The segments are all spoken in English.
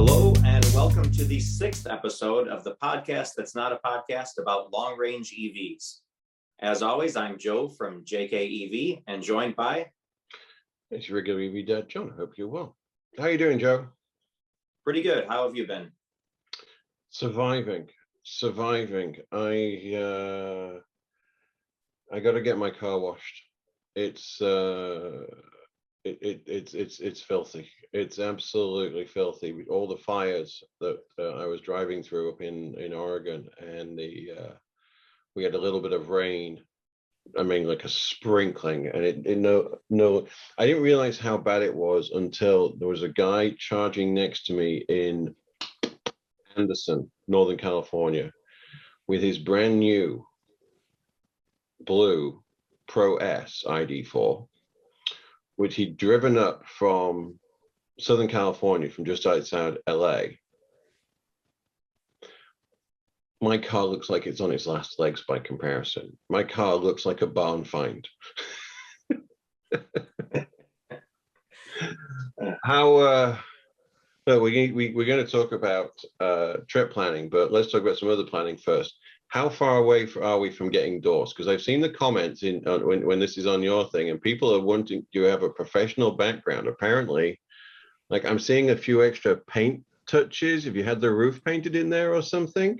Hello, and welcome to the 6th episode of the podcast that's not a podcast about long-range EVs. As always, I'm Joe from JK EV and joined by... It's your regular EV dad, John. I hope you're well. How are you doing, Joe? Pretty good. How have you been? Surviving. I got to get my car washed. It's filthy. It's absolutely filthy. With all the fires that I was driving through up in Oregon, and we had a little bit of rain. I mean, like a sprinkling, and I didn't realize how bad it was until there was a guy charging next to me in Anderson, Northern California, with his brand new blue Pro S ID4, which he'd driven up from Southern California, from just outside LA. My car looks like it's on its last legs by comparison. My car looks like a barn find. How we're going to talk about trip planning, but let's talk about some other planning first. How far away are we from getting doors? Because I've seen the comments when this is on your thing, and people are wanting you have a professional background. Apparently, like I'm seeing a few extra paint touches. Have you had the roof painted in there or something?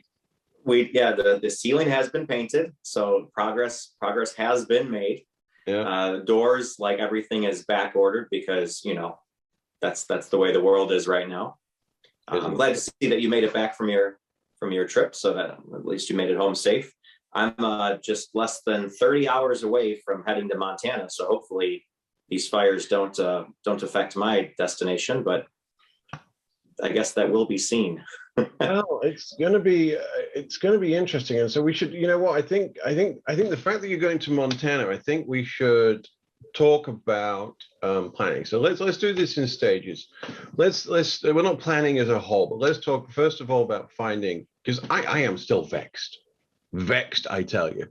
The ceiling has been painted, so progress has been made. Yeah. Doors, like everything, is back ordered because that's the way the world is right now. I'm glad to see that you made it back from your trip, so that at least you made it home safe. I'm just less than 30 hours away from heading to Montana, so hopefully these fires don't affect my destination, but I guess that will be seen. Well, it's going to be interesting, and so we should. You know what? I think the fact that you're going to Montana, I think we should talk about planning. So let's do this in stages. We're not planning as a whole, but let's talk first of all about finding, because I am still vexed, I tell you,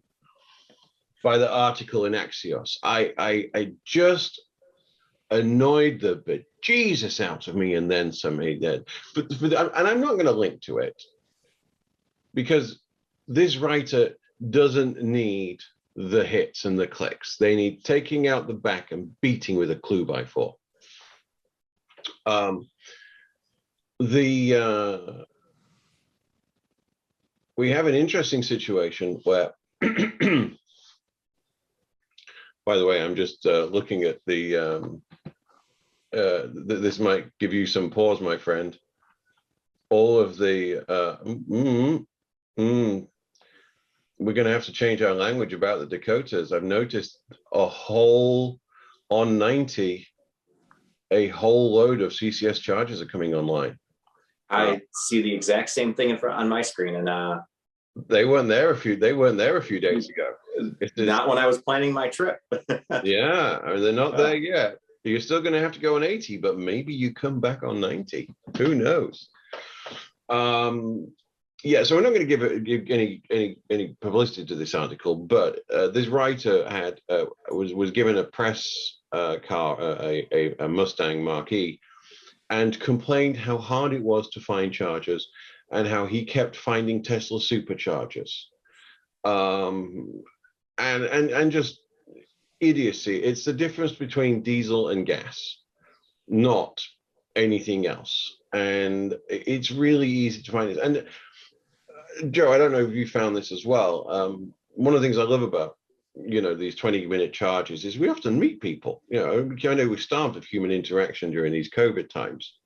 by the article in Axios. I just annoyed the bejesus out of me, and then somebody did. And I'm not going to link to it, because this writer doesn't need the hits and the clicks. They need taking out the back and beating with a clue by 4. We have an interesting situation where by the way, I'm just looking at the this might give you some pause, my friend. All of the we're going to have to change our language about the Dakotas. I've noticed a whole on 90, a whole load of CCS chargers are coming online. I see the exact same thing on my screen, and they weren't there a few days ago. Not when I was planning my trip. Yeah, I mean, they're not there yet. You're still going to have to go on 80, but maybe you come back on 90. Who knows? Yeah, so we're not going to give any publicity to this article, but this writer was given a press car, a Mustang Mach-E, and complained how hard it was to find chargers and how he kept finding Tesla superchargers, and just idiocy. It's the difference between diesel and gas, not anything else. And it's really easy to find it. And Joe, I don't know if you found this as well. One of the things I love about, these 20-minute charges is we often meet people. I know we're starved of human interaction during these COVID times.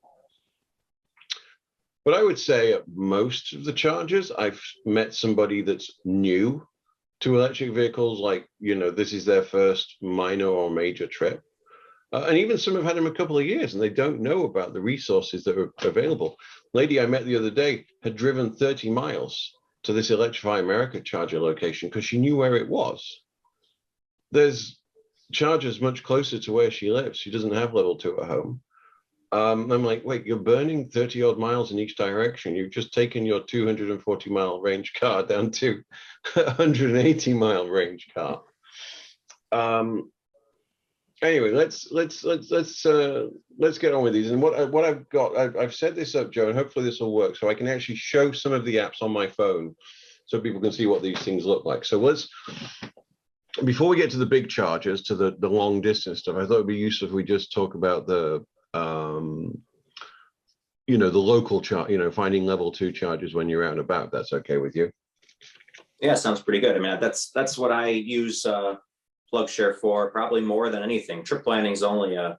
But I would say at most of the chargers, I've met somebody that's new to electric vehicles, like, this is their first minor or major trip. And even some have had them a couple of years and they don't know about the resources that are available. Lady I met the other day had driven 30 miles to this Electrify America charger location because she knew where it was. There's chargers much closer to where she lives. She doesn't have level 2 at home. I'm like, wait, you're burning 30 odd miles in each direction. You've just taken your 240 mile range car down to 180 mile range car. Anyway, let's get on with these. And what I've got, I've set this up, Joe, and hopefully this will work, so I can actually show some of the apps on my phone, so people can see what these things look like. So let's, before we get to the big chargers, to the long distance stuff, I thought it'd be useful if we just talk about the you know, the local charge, you know, finding level 2 chargers when you're out and about. If that's okay with you? Yeah, sounds pretty good. I mean, that's what I use Plugshare for, probably more than anything. Trip planning is only a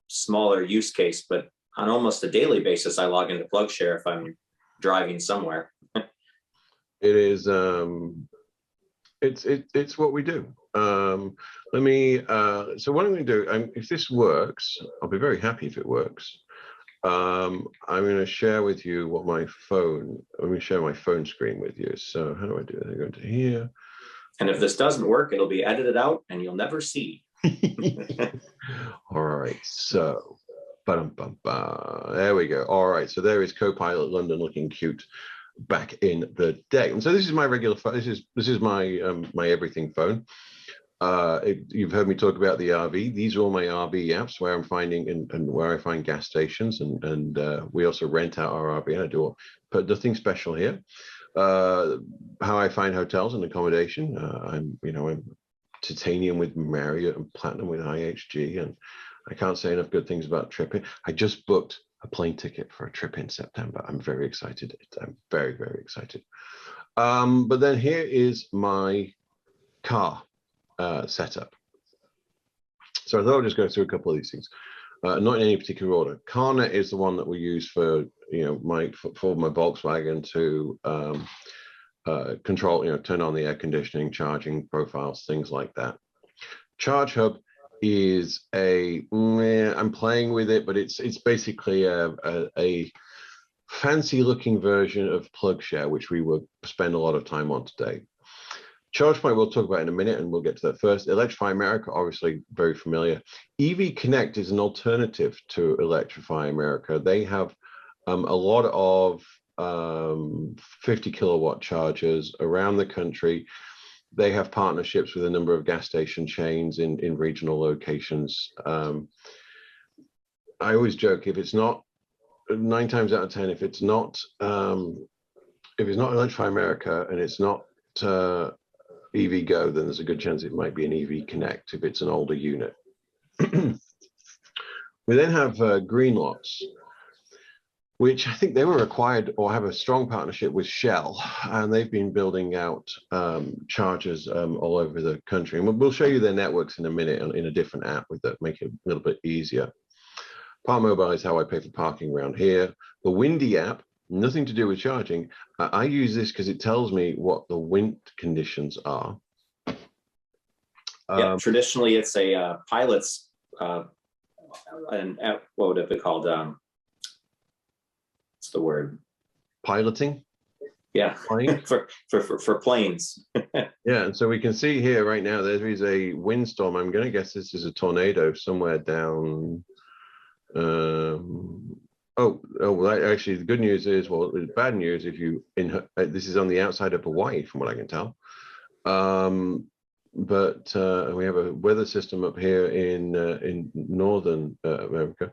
smaller use case, but on almost a daily basis, I log into Plugshare if I'm driving somewhere. It is it's what we do. Let me so what I'm going to do, if this works, I'll be very happy if it works. I'm going to share with you what my phone, let me share my phone screen with you. So how do I do that? I go into here. And if this doesn't work, it'll be edited out and you'll never see. All right, so there we go. All right, so there is Copilot London looking cute back in the day. And so this is my regular phone. This is my my everything phone. You've heard me talk about the RV. These are all my RV apps where I'm finding and where I find gas stations, and we also rent out our RV. I do, but nothing special here. How I find hotels and accommodation. I'm titanium with Marriott and platinum with IHG, and I can't say enough good things about tripping. I just booked a plane ticket for a trip in September. I'm very excited. I'm very, very excited. But then here is my car setup. So I thought I'd just go through a couple of these things, not in any particular order. CarNet is the one that we use for for my Volkswagen to control, turn on the air conditioning, charging profiles, things like that. ChargeHub is I'm playing with it, but it's basically a fancy looking version of Plugshare, which we will spend a lot of time on today. ChargePoint we'll talk about in a minute, and we'll get to that first. Electrify America, obviously very familiar. EV Connect is an alternative to Electrify America. They have a lot of 50 kilowatt chargers around the country. They have partnerships with a number of gas station chains in regional locations. I always joke, if it's not 9 times out of 10, if it's not Electrify America and it's not EV Go, then there's a good chance it might be an EV Connect if it's an older unit. We then have Greenlots, which I think they were acquired or have a strong partnership with Shell, and they've been building out chargers all over the country. And we'll show you their networks in a minute in a different app with that, make it a little bit easier. Park Mobile is how I pay for parking around here. The Windy app, nothing to do with charging. I use this because it tells me what the wind conditions are. Yeah, traditionally it's a pilot's and what would it be called? What's the word? Piloting. Yeah, for planes. Yeah, and so we can see here right now there is a windstorm. I'm going to guess this is a tornado somewhere down. Actually, the good news is, well, the bad news if you this is on the outside of Hawaii, from what I can tell. But we have a weather system up here in northern America.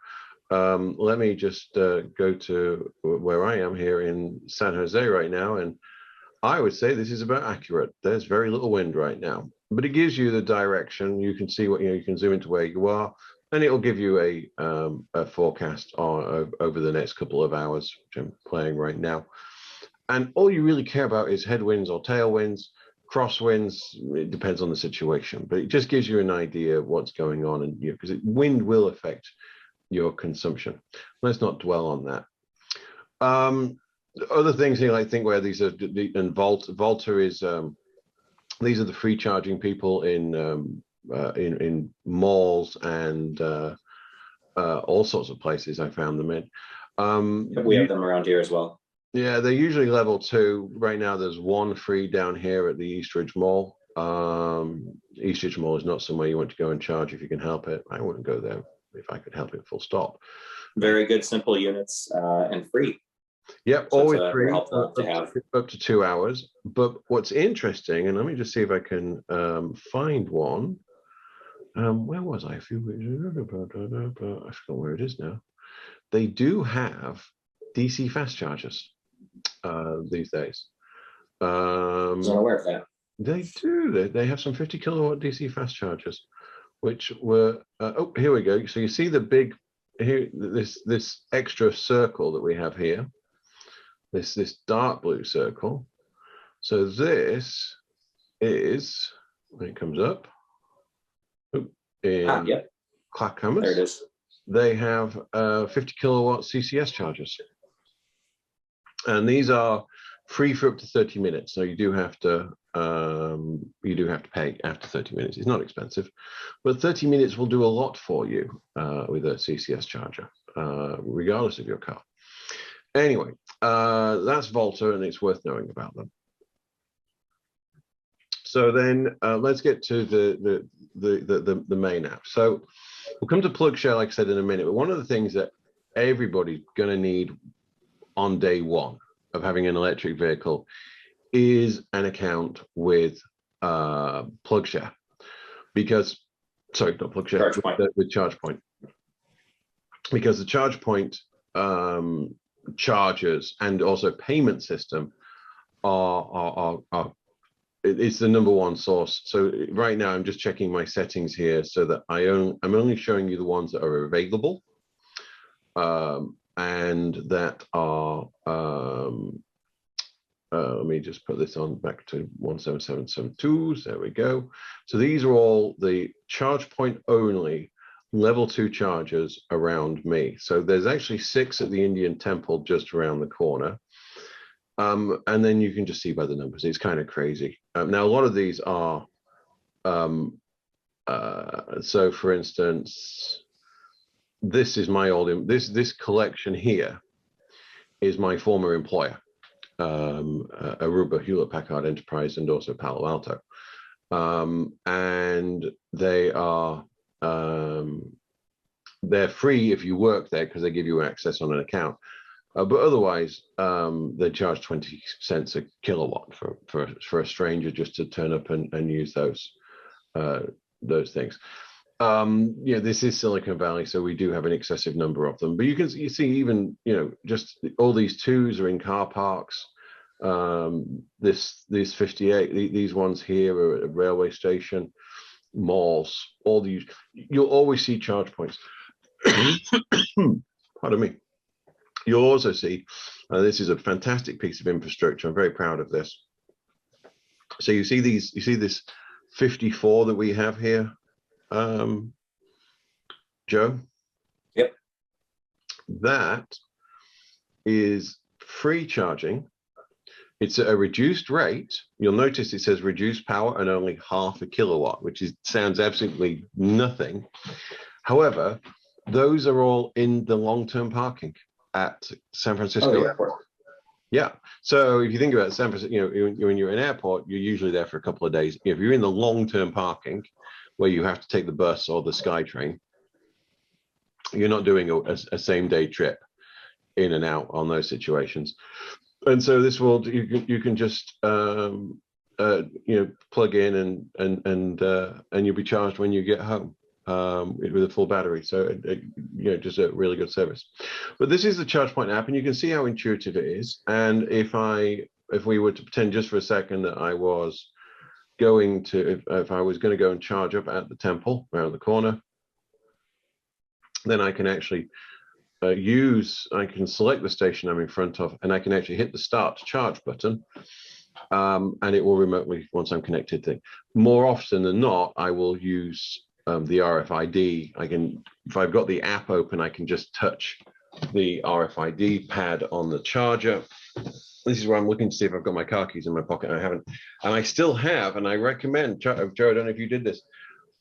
Let me just go to where I am here in San Jose right now, and I would say this is about accurate. There's very little wind right now, but it gives you the direction. You can see what you can zoom into where you are, and it'll give you a forecast over the next couple of hours, which I'm playing right now. And all you really care about is headwinds or tailwinds, crosswinds. It depends on the situation, but it just gives you an idea of what's going on, and because wind will affect your consumption. Let's not dwell on that. Other things here, I think, where these are, and Volta is these are the free charging people in malls and all sorts of places. I found them in. We have them around here as well. Yeah, they're usually level 2. Right now, there's one free down here at the Eastridge Mall. Eastridge Mall is not somewhere you want to go and charge if you can help it. I wouldn't go there if I could help it, full stop. Very good, simple units and free. Yep, So always free, helpful to have. up to 2 hours. But what's interesting, and let me just see if I can find one. where was I? A few weeks, I forgot where it is now. They do have DC fast chargers these days. I wasn't aware of that. They do. They have some 50 kilowatt DC fast chargers, which were. Oh, here we go. So you see the big here, this extra circle that we have here. This dark blue circle. So this is when it comes up. In Yep. Clackamas, There it is. they have 50 kilowatt CCS chargers, and these are free for up to 30 minutes. So you do have to pay after 30 minutes. It's not expensive, but 30 minutes will do a lot for you with a CCS charger, regardless of your car. Anyway, that's Volta, and it's worth knowing about them. So then let's get to the main app. So we'll come to Plugshare, like I said, in a minute. But one of the things that everybody's going to need on day one of having an electric vehicle is an account with Plugshare, because sorry, not Plugshare, with ChargePoint, because the ChargePoint chargers and also payment system are it's the #1 source. So right now I'm just checking my settings here so that I'm only showing you the ones that are available and that are let me just put this on back to 17772. There we go. So these are all the ChargePoint only level 2 chargers around me. So there's actually 6 at the Indian Temple just around the corner. And then you can just see by the numbers. It's kind of crazy. Now, a lot of these are, so for instance, this is my old, this collection here is my former employer, Aruba, Hewlett-Packard Enterprise, and also Palo Alto. And they are, they're free if you work there because they give you access on an account. But otherwise, they charge 20 cents a kilowatt for a stranger just to turn up and use those things. Yeah, this is Silicon Valley, so we do have an excessive number of them. But you see even just all these 2s are in car parks. These 58, these ones here are at a railway station, malls. All these, you'll always see charge points. Pardon me. You'll also see, this is a fantastic piece of infrastructure. I'm very proud of this. So you see these, you see this 54 that we have here, Joe? Yep. That is free charging. It's at a reduced rate. You'll notice it says reduced power and only ½ a kilowatt, which sounds absolutely nothing. However, those are all in the long-term parking at San Francisco Airport. Yeah. So if you think about San Francisco, when you're in an airport, you're usually there for a couple of days. If you're in the long-term parking, where you have to take the bus or the SkyTrain, you're not doing a same-day trip in and out on those situations. And so this will, you can just plug in and you'll be charged when you get home with a full battery. So just a really good service. But this is the ChargePoint app, and you can see how intuitive it is. And if we were to pretend just for a second that I was going to, if I was going to go and charge up at the temple around the corner, then I can actually I can select the station I'm in front of, and I can actually hit the start to charge button, and it will remotely, once I'm connected, thing. More often than not, I will use the RFID. If I've got the app open, I can just touch the RFID pad on the charger. This is where I'm looking to see if I've got my car keys in my pocket. I haven't, and I still have, and I recommend, Joe, I don't know if you did this,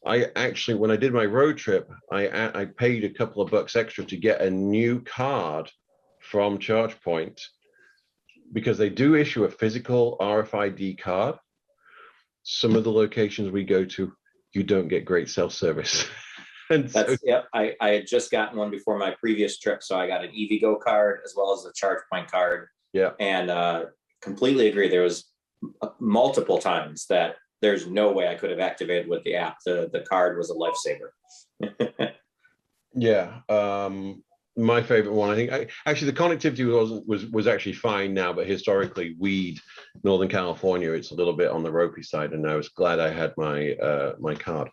I actually, when I did my road trip, I paid a couple of bucks extra to get a new card from ChargePoint, because they do issue a physical RFID card. Some of the locations we go to, you don't get great self-service. And I had just gotten one before my previous trip, so I got an EVgo card as well as a ChargePoint card. Yeah, and completely agree. There was multiple times that there's no way I could have activated with the app. The card was a lifesaver. Yeah. My favorite one, I think, actually the connectivity was actually fine now, but historically, Weed, Northern California, it's a little bit on the ropey side, and I was glad I had my my card.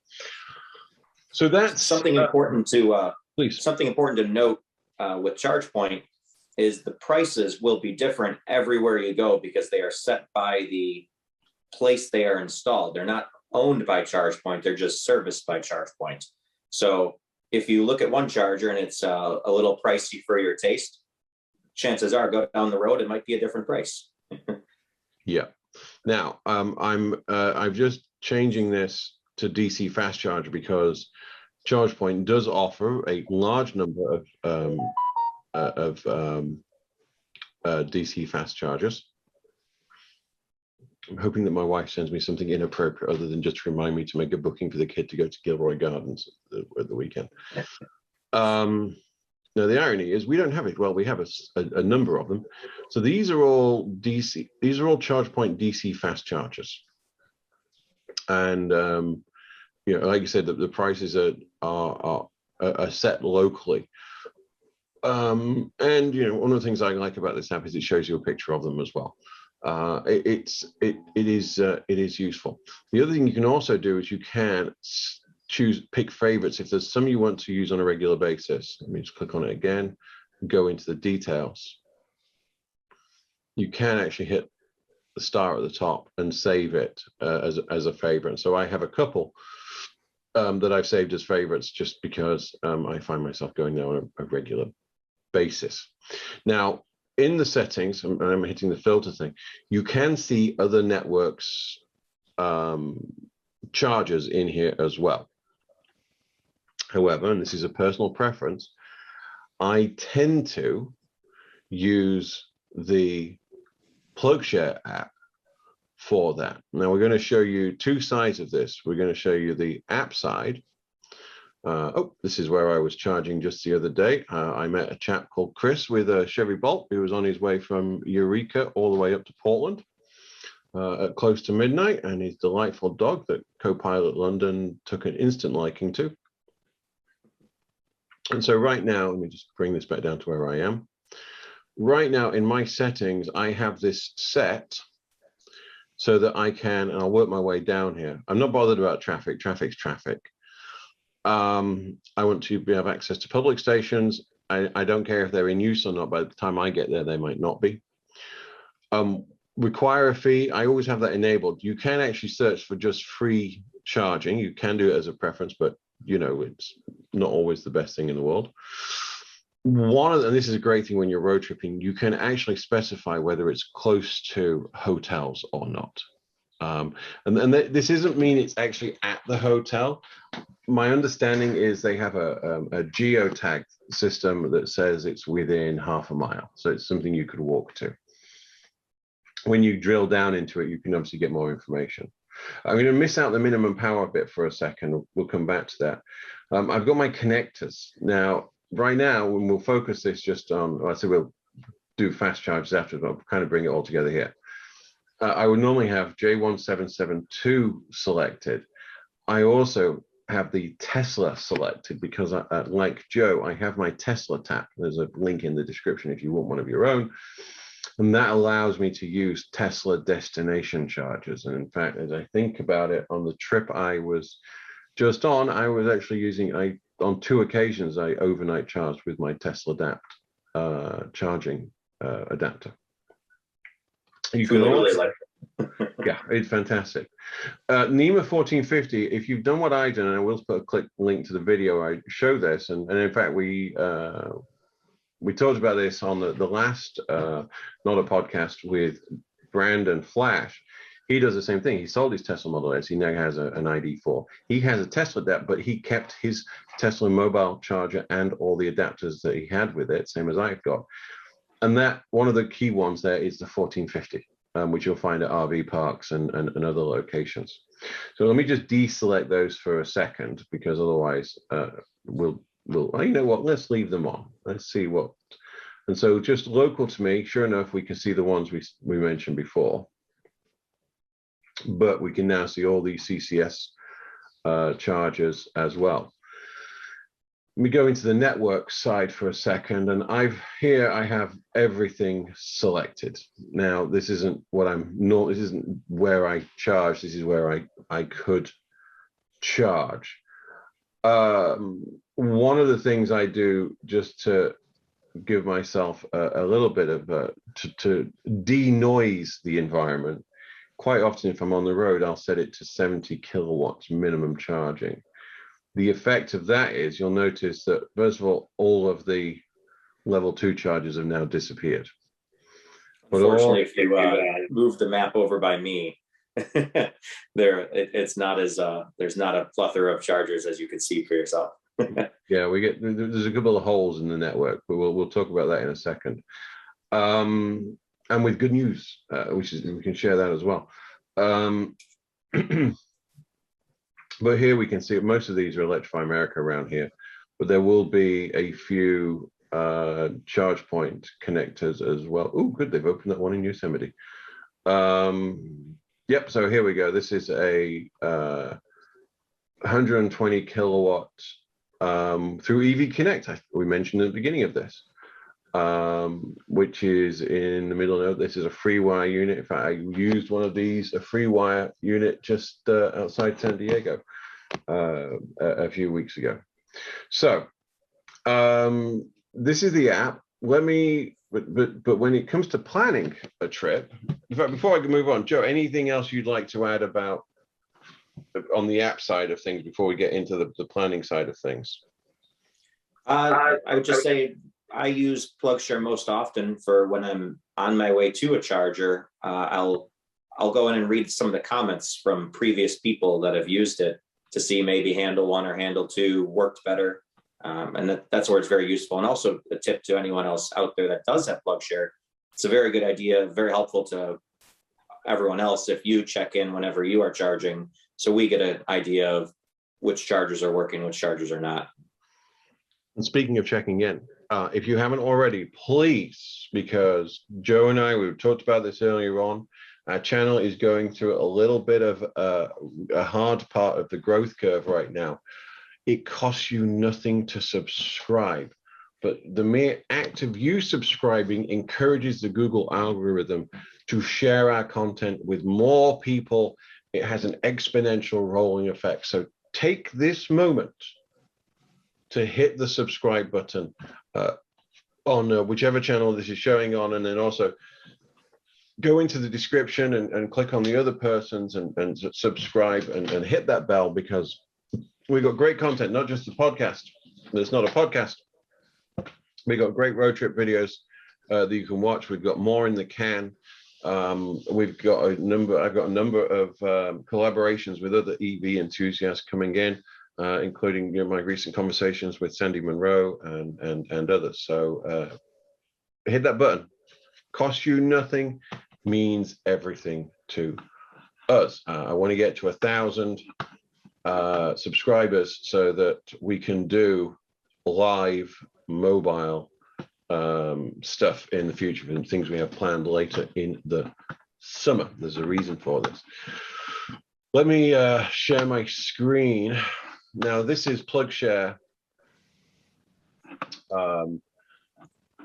So that's something important to please. Something important to note with ChargePoint is the prices will be different everywhere you go because they are set by the place they are installed. They're not owned by ChargePoint, they're just serviced by ChargePoint. So if you look at one charger and it's a little pricey for your taste, chances are go down the road, it might be a different price. Yeah. Now, I'm just changing this to DC fast charger because ChargePoint does offer a large number of DC fast chargers. I'm hoping that my wife sends me something inappropriate other than just to remind me to make a booking for the kid to go to Gilroy Gardens at the weekend. Now, the irony is we don't have it. Well, we have a number of them. So these are all DC. These are all ChargePoint DC fast chargers. And, you know, like I said, the prices are set locally. And, you know, one of the things I like about this app is it shows you a picture of them as well. It is useful. The other thing you can also do is you can pick favorites. If there's some you want to use on a regular basis, let me just click on it again and go into the details. You can actually hit the star at the top and save it as a favorite. So I have a couple that I've saved as favorites just because I find myself going there on a regular basis. Now, in the settings, and I'm hitting the filter thing, you can see other networks chargers in here as well. However, and this is a personal preference, I tend to use the Plugshare app for that. Now we're going to show you two sides of this. We're going to show you the app side. This is where I was charging just the other day. I met a chap called Chris with a Chevy Bolt who was on his way from Eureka all the way up to Portland at close to midnight, and his delightful dog that Copilot London took an instant liking to. And so right now, let me just bring this back down to where I am. Right now in my settings, I have this set so that I can, and I'll work my way down here. I'm not bothered about traffic. Traffic's traffic. I want to have access to public stations. I don't care if they're in use or not. By the time I get there, they might not be. Require a fee. I always have that enabled. You can actually search for just free charging. You can do it as a preference, but you know, it's not always the best thing in the world. And this is a great thing when you're road tripping, you can actually specify whether it's close to hotels or not. And this doesn't mean it's actually at the hotel. My understanding is they have a geotag system that says it's within half a mile. So it's something you could walk to. When you drill down into it, you can obviously get more information. I'm going to miss out the minimum power bit for a second. We'll come back to that. I've got my connectors. Now, right now, when we'll focus this just on, well, I said we'll do fast charges after, but I'll kind of bring it all together here. I would normally have J1772 selected. I also have the Tesla selected because like Joe, I have my Tesla tap. There's a link in the description if you want one of your own. And that allows me to use Tesla destination chargers. And in fact, as I think about it, on the trip I was just on, I was actually using, on 2 occasions, I overnight charged with my Tesla charging adapter. You can also, like yeah, it's fantastic. NEMA 1450, if you've done what I did, and I will put a link to the video, I show this, and in fact, we talked about this on the last, not a podcast, with Brandon Flash. He does the same thing. He sold his Tesla Model S. He now has an ID4. He has a Tesla adapter, but he kept his Tesla mobile charger and all the adapters that he had with it, same as I've got. And that one of the key ones there is the 1450, which you'll find at RV parks and other locations. So let me just deselect those for a second, because otherwise you know what, let's leave them on. Let's see what. And so just local to me, sure enough, we can see the ones we mentioned before. but we can now see all these CCS chargers as well. Let me go into the network side for a second, and I have everything selected. Now, this isn't what this isn't where I charge. This is where I could charge. One of the things I do just to give myself a little bit of to denoise the environment. Quite often, if I'm on the road, I'll set it to 70 kilowatts minimum charging. The effect of that is you'll notice that, first of all of the level 2 chargers have now disappeared. Unfortunately, if you move the map over by me, it's not as there's not a plethora of chargers as you can see for yourself. Yeah, there's a couple of holes in the network, but we'll talk about that in a second. And with good news, which is we can share that as well. But here we can see most of these are Electrify America around here, but there will be a few ChargePoint connectors as well. Oh, good, they've opened that one in Yosemite. Yep, so here we go. This is a 120 kilowatt through EV Connect. We mentioned at the beginning of this, which is in the middle of this is a free wire unit. In fact, I used one of these, a free wire unit just outside San Diego a few weeks ago. So this is the app. But when it comes to planning a trip, in fact, before I can move on, Joe, anything else you'd like to add about on the app side of things before we get into the planning side of things? I would just say I use Plugshare most often for when I'm on my way to a charger. I'll go in and read some of the comments from previous people that have used it to see maybe handle 1 or handle 2 worked better. And that's where it's very useful. And also a tip to anyone else out there that does have Plugshare. It's a very good idea, very helpful to everyone else if you check in whenever you are charging, so we get an idea of which chargers are working, which chargers are not. And speaking of checking in, if you haven't already, please, because Joe and I, we've talked about this earlier on, our channel is going through a little bit of a hard part of the growth curve right now. It costs you nothing to subscribe, but the mere act of you subscribing encourages the Google algorithm to share our content with more people. It has an exponential rolling effect. So take this moment to hit the subscribe button on whichever channel this is showing on, and then also go into the description and click on the other persons and subscribe and hit that bell, because we've got great content, not just the podcast. It's not a podcast. We got great road trip videos that you can watch. We've got more in the can. I've got a number of collaborations with other EV enthusiasts coming in, including my recent conversations with Sandy Monroe and others. So hit that button. Costs you nothing, means everything to us. I want to get to 1,000 subscribers so that we can do live mobile stuff in the future, and things we have planned later in the summer. There's a reason for this. Let me share my screen. Now, this is Plugshare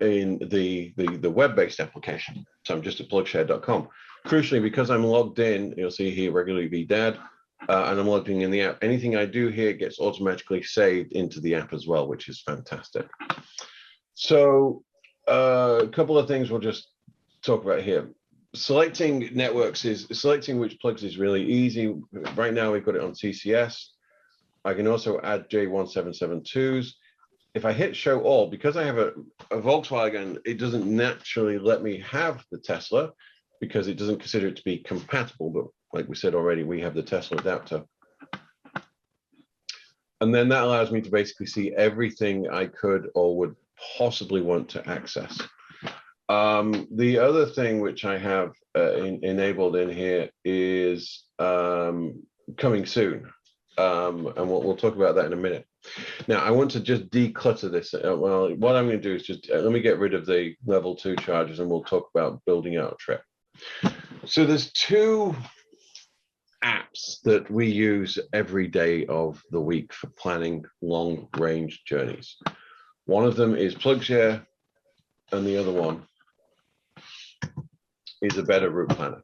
in the web-based application. So I'm just at plugshare.com. Crucially, because I'm logged in, you'll see here regularly VDAD, and I'm logged in the app. Anything I do here gets automatically saved into the app as well, which is fantastic. So a couple of things we'll just talk about here. Selecting which plugs is really easy. Right now we've got it on CCS. I can also add J1772s. If I hit show all, because I have a Volkswagen, it doesn't naturally let me have the Tesla because it doesn't consider it to be compatible. But like we said already, we have the Tesla adapter. And then that allows me to basically see everything I could or would possibly want to access. The other thing which I have enabled in here is coming soon. And we'll talk about that in a minute. Now, I want to just declutter this. Well, what I'm going to do is just let me get rid of the level 2 chargers, and we'll talk about building out a trip. So there's two apps that we use every day of the week for planning long-range journeys. One of them is Plugshare, and the other one is a Better Route Planner.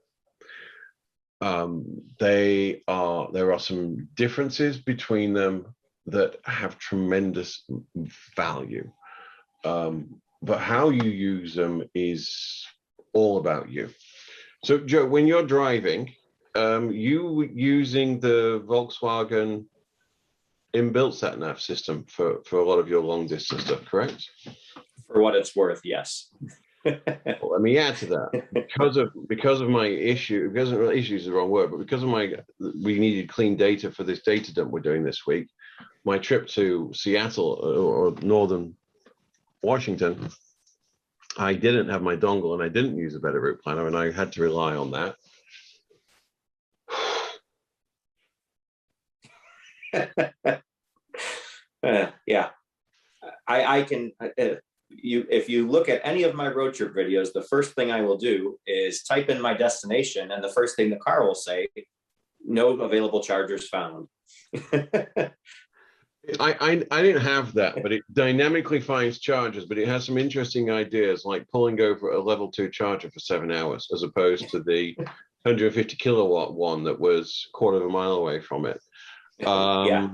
There are some differences between them that have tremendous value, but how you use them is all about you. So, Joe, when you're driving, you using the Volkswagen inbuilt sat-nav system for a lot of your long distance stuff, correct? For what it's worth, yes. Well, let me add to that. Because of my issue, issue is the wrong word, but because of we needed clean data for this data dump we're doing this week, my trip to Seattle or northern Washington, I didn't have my dongle and I didn't use a Better Route Planner, and I had to rely on that. Yeah, I can. If you look at any of my road trip videos, the first thing I will do is type in my destination, and the first thing the car will say, "No available chargers found." I didn't have that, but it dynamically finds chargers, but it has some interesting ideas like pulling over a level 2 charger for 7 hours as opposed to the 150 kilowatt one that was a quarter of a mile away from it. Yeah.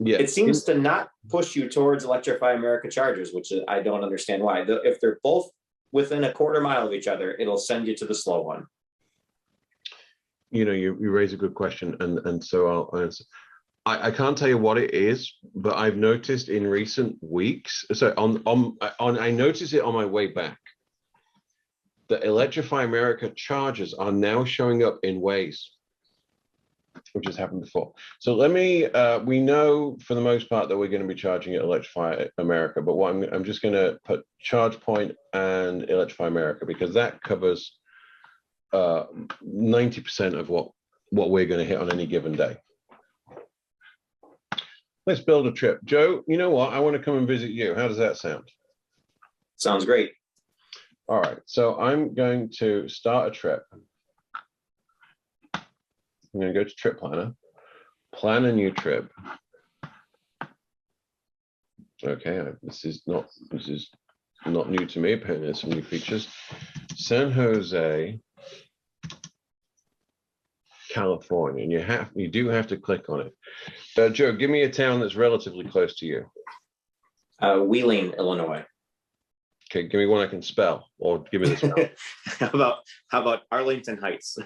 Yeah. It seems to not push you towards Electrify America chargers, which I don't understand why. If they're both within a quarter mile of each other, it'll send you to the slow one. You know, you raise a good question, and so I'll answer. I can't tell you what it is, but I've noticed in recent weeks. So I noticed it on my way back that Electrify America chargers are now showing up in ways, which has happened before. So let me. We know for the most part that we're going to be charging at Electrify America, but what I'm just going to put ChargePoint and Electrify America because that covers 90% of what we're going to hit on any given day. Let's build a trip. Joe, you know what? I want to come and visit you. How does that sound? Sounds great. All right. So I'm going to start a trip. I'm going to go to Trip Planner, plan a new trip. Okay, this is not new to me. Apparently, there's some new features. San Jose, California, and you do have to click on it. Joe, give me a town that's relatively close to you. Wheeling, Illinois. Okay, give me one I can spell, or give me the spell. How about Arlington Heights?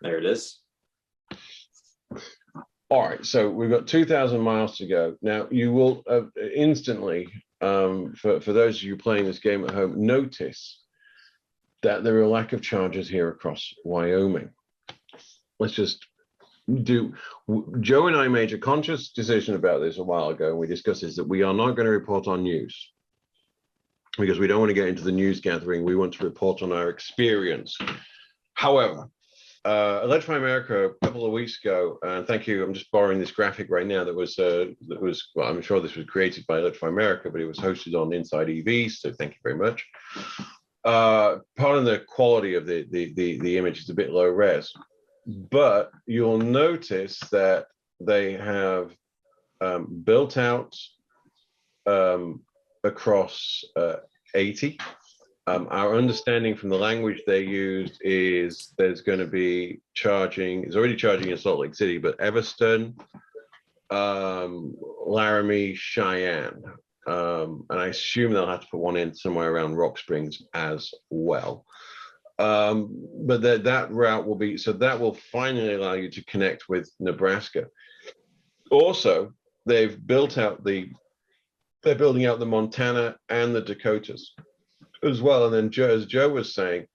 There it is. All right, so we've got 2,000 miles to go. Now, you will instantly, for those of you playing this game at home, notice that there are a lack of chargers here across Wyoming. Let's just Joe and I made a conscious decision about this a while ago, and we discussed this, that we are not going to report on news because we don't want to get into the news gathering. We want to report on our experience. However, Electrify America a couple of weeks ago, and thank you, I'm just borrowing this graphic right now that was, well, I'm sure this was created by Electrify America, but it was hosted on Inside EVs, so thank you very much. Part of the quality of the image is a bit low res, but you'll notice that they have built out across 80. Our understanding from the language they used is there's going to be charging, it's already charging in Salt Lake City, but Evanston, Laramie, Cheyenne, and I assume they'll have to put one in somewhere around Rock Springs as well. But that route will be, so that will finally allow you to connect with Nebraska. Also, they've built out they're building out the Montana and the Dakotas as well. And then as Joe was saying,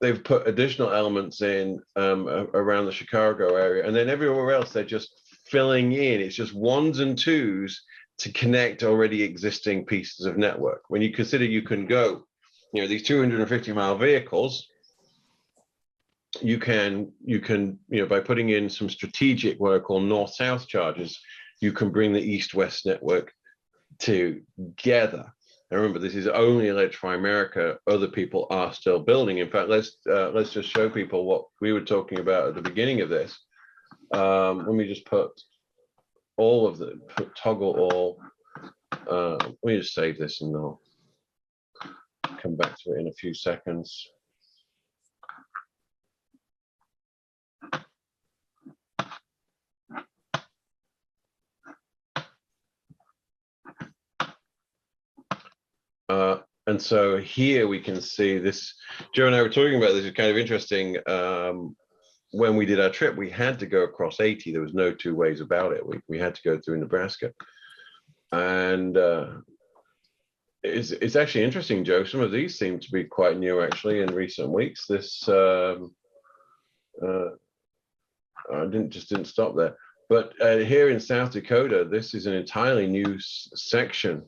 they've put additional elements in around the Chicago area, and then everywhere else they're just filling in. It's just ones and twos to connect already existing pieces of network. When you consider you can go, these 250-mile vehicles, you can, by putting in some strategic, what I call north-south charges, you can bring the east-west network together. And remember, this is only Electrify America. Other people are still building. In fact, let's just show people what we were talking about at the beginning of this. Let me just put all of the toggle all. Let me just save this and I'll come back to it in a few seconds. And so here we can see this. Joe and I were talking about this. It's kind of interesting. When we did our trip, we had to go across 80. There was no two ways about it. We had to go through Nebraska. And it's actually interesting, Joe. Some of these seem to be quite new, actually, in recent weeks. This I didn't stop there. But here in South Dakota, this is an entirely new section.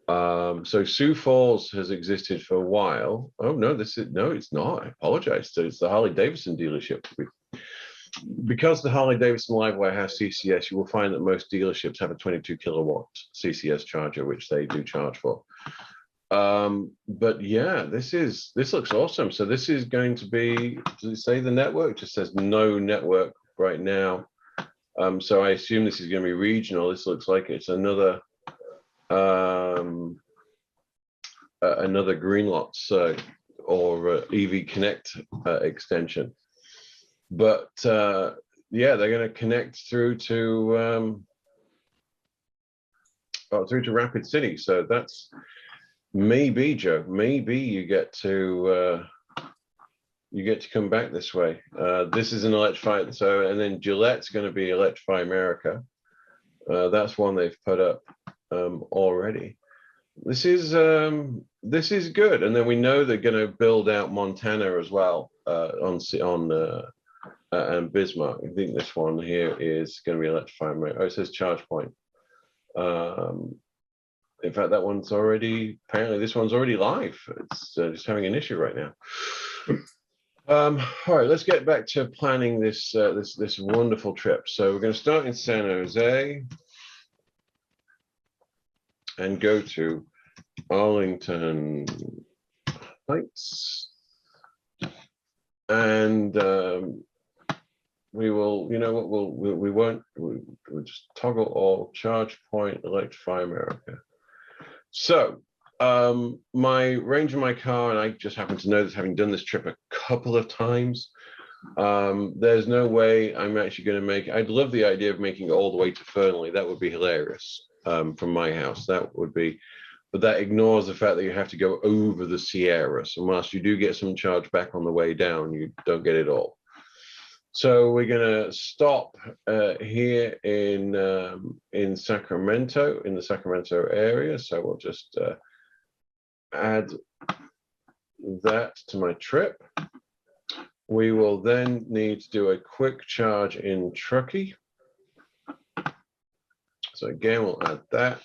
So Sioux Falls has existed for a while. Oh no, it's not. I apologize. So it's the Harley Davidson dealership. Because the Harley Davidson Livewire has CCS, you will find that most dealerships have a 22 kilowatt CCS charger, which they do charge for. But yeah, this looks awesome. So this is going to be, does it say the network? It just says no network right now. So I assume this is going to be regional. This looks like it's another Greenlots or EV Connect extension. But yeah, they're going to connect through to Rapid City. So that's maybe, Joe. Maybe you get to come back this way. This is an Electrify. So and then Gillette's going to be Electrify America. That's one they've put up already. This is good. And then we know they're going to build out Montana as well and Bismarck. I think this one here is going to be Electrify America. Oh, it says ChargePoint. In fact, that one's already, apparently this one's already live. It's just having an issue right now. All right, let's get back to planning this this wonderful trip. So we're going to start in San Jose and go to Arlington Heights, and we will, you know what, we'll just toggle all ChargePoint Electrify America. So my range of my car, and I just happen to know this having done this trip a couple of times, there's no way I'm actually going to make, I'd love the idea of making it all the way to Fernley. That would be hilarious from my house. That would be, but that ignores the fact that you have to go over the Sierra. So whilst you do get some charge back on the way down, you don't get it all. So we're going to stop here in Sacramento, in the Sacramento area. So we'll just add that to my trip. We will then need to do a quick charge in Truckee. So again, we'll add that.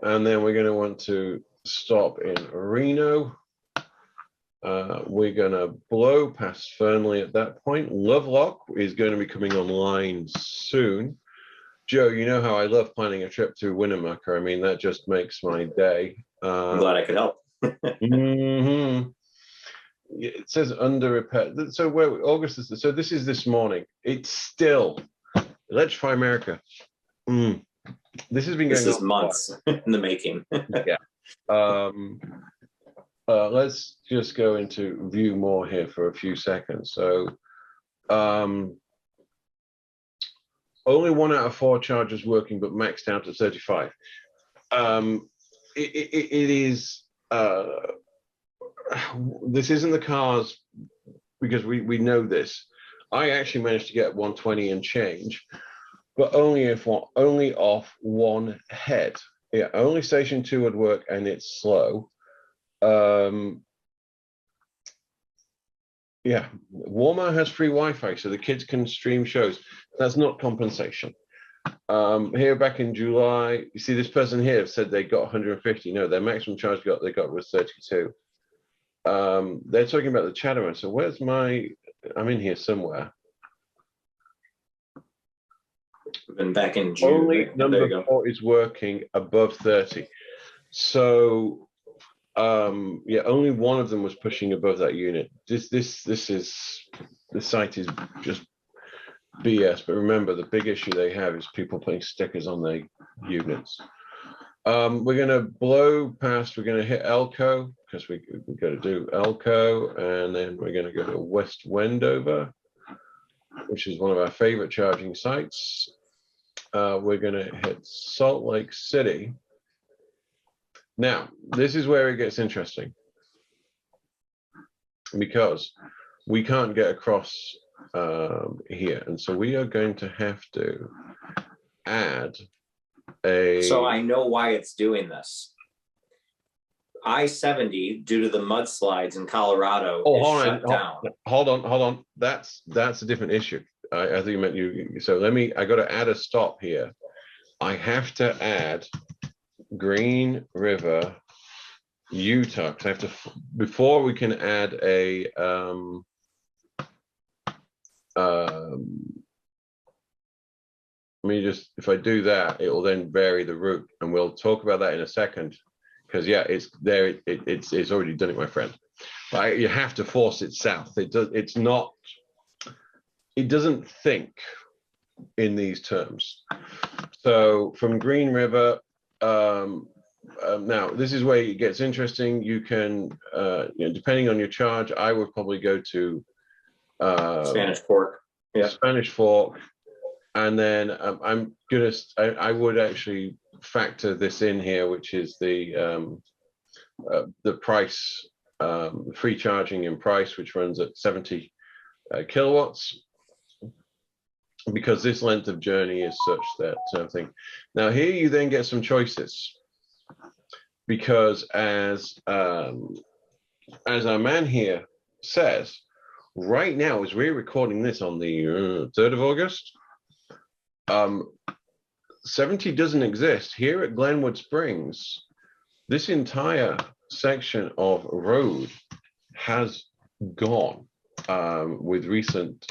And then we're going to want to stop in Reno. We're going to blow past Fernley at that point. Lovelock is going to be coming online soon. Joe, you know how I love planning a trip to Winnemucca. I mean, that just makes my day. I'm glad I could help. Mm-hmm. It says under repair. So where August is, so this is this morning. It's still Electrify America. This has been going on. This is months in the making. Yeah. Let's just go into view more here for a few seconds. So only 1 out of 4 chargers working, but maxed out at 35. It is, this isn't the cars, because we know this. I actually managed to get 120 and change, but only off one head. Yeah, only station 2 would work, and it's slow. Yeah, Walmart has free Wi-Fi, so the kids can stream shows. That's not compensation. Here back in July, you see this person here said they got 150. No, their maximum charge they got was 32. They're talking about the Chatham. So where's my? I'm in here somewhere. Been back in June. Only number 4 is working above 30. So yeah, only one of them was pushing above that unit. This site is just BS. But remember, the big issue they have is people putting stickers on their units. We're going to blow past. We're going to hit Elko because we got to do Elko, and then we're going to go to West Wendover, which is one of our favorite charging sites. We're going to hit Salt Lake City. Now, this is where it gets interesting because we can't get across here. And so we are going to have to add a... So I know why it's doing this. I-70, due to the mudslides in Colorado, is shut down. Hold on. That's a different issue. I think you meant you. So I got to add a stop here. I have to add Green River, Utah, because I have to, before we can add a let me just, if I do that, it will then vary the route, and we'll talk about that in a second, because yeah, it's there, it's already done it, my friend. But you have to force it south. It doesn't think in these terms. So from Green River, now this is where it gets interesting. You can, depending on your charge, I would probably go to Spanish Fork. Yeah, Spanish Fork, and then I would actually factor this in here, which is the price, free charging in price, which runs at 70 kilowatts. Because this length of journey is such that thing. Now here you then get some choices, because as our man here says, right now as we're recording this on the 3rd of August, 70 doesn't exist here at Glenwood Springs. This entire section of road has gone with recent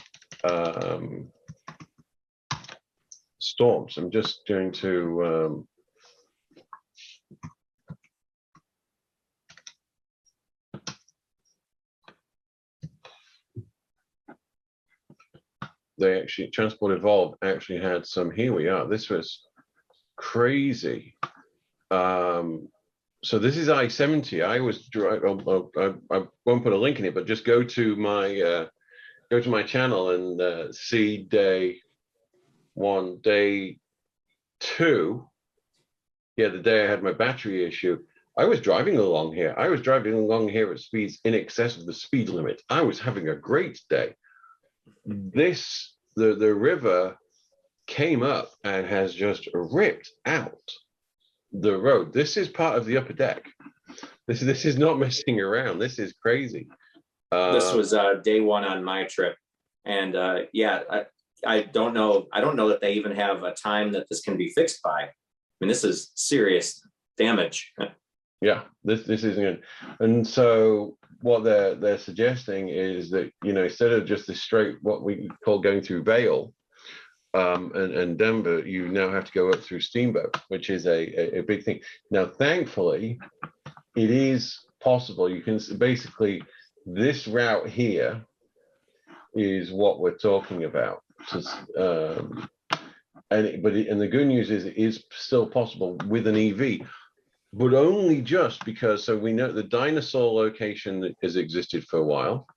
storms. I'm just going to they actually, Transport Evolved actually had some, here we are, this was crazy. So this is I-70. I was I won't put a link in it, but just go to my channel and see day 1, day 2. Yeah, the day I had my battery issue, I was driving along here. I was driving along here at speeds in excess of the speed limit. I was having a great day. The river came up and has just ripped out the road. This is part of the upper deck. This is not messing around. This is crazy. This was day 1 on my trip, and yeah, I don't know that they even have a time that this can be fixed by. I mean, this is serious damage. Yeah, this isn't good. And so what they're suggesting is that, instead of just the straight, what we call going through Vail and Denver, you now have to go up through Steamboat, which is a big thing. Now, thankfully, it is possible. You can basically, this route here is what we're talking about. And the good news is it is still possible with an EV. But only just because, so we know the dinosaur location that has existed for a while.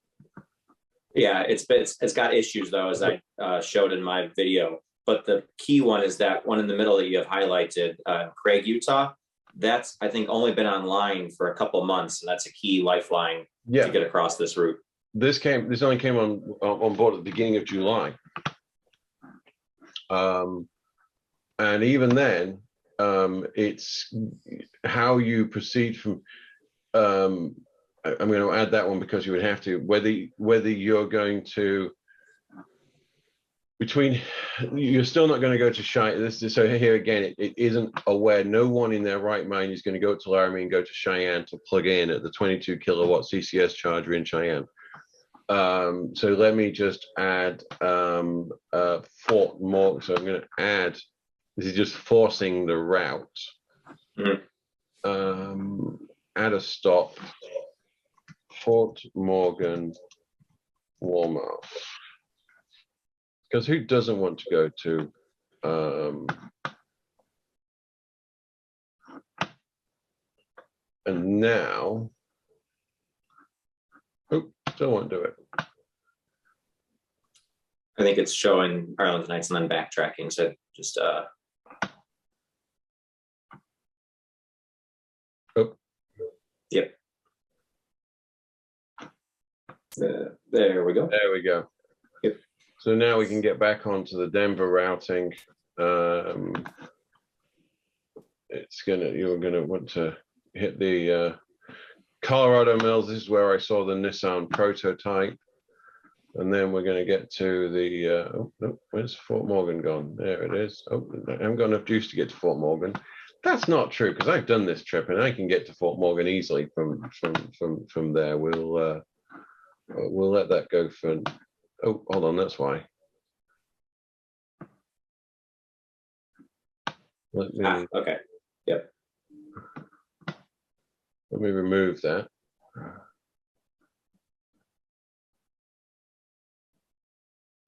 Yeah, it's got issues though, as I showed in my video. But the key one is that one in the middle that you have highlighted, Craig, Utah. That's, I think, only been online for a couple months, and that's a key lifeline to get across this route. This only came on board at the beginning of July, and even then. It's how you proceed from I'm going to add that one because you would have to, whether you're going to, you're still not going to go to Cheyenne. So here again, it isn't aware. No one in their right mind is going to go to Laramie and go to Cheyenne to plug in at the 22 kilowatt CCS charger in Cheyenne. So let me just add Fort Morgan. So I'm going to add, this is just forcing the route. Mm-hmm. add a stop, Fort Morgan, Walmart. Because who doesn't want to go to and now, oh, still won't do it. I think it's showing Arlington Heights and then backtracking. So just oh, yep. There we go. There we go. Yep. So now we can get back onto the Denver routing. You're gonna want to hit the Colorado Mills. This is where I saw the Nissan prototype. And then we're going to get to the, oh, no, where's Fort Morgan gone? There it is. Oh, I haven't got enough juice to get to Fort Morgan. That's not true, because I've done this trip and I can get to Fort Morgan easily from there. We'll let that go for, oh, hold on, that's why. Let me, okay, yep. Let me remove that.